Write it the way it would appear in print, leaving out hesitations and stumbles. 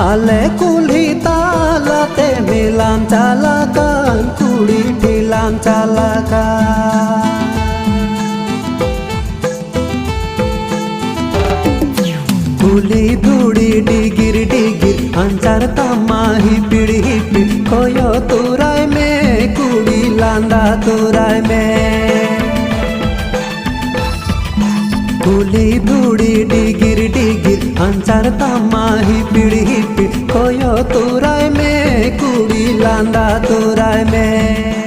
आले कुल्ही तालाते मिलाम चालाkan कुड़ी ठिलाम चालाkan कुली धुड़ी डिगिर डिगिर अंचार तमा हिपिड़ हिपिड़ कोयो तुराय में कुड़ी लांदा तुराय में कुली धुड़ी डिगिर डिगिर अंचार तमा हिपिड़ हिपिड़ कोयो तुराय में कुड़ी लांदा तुराय में।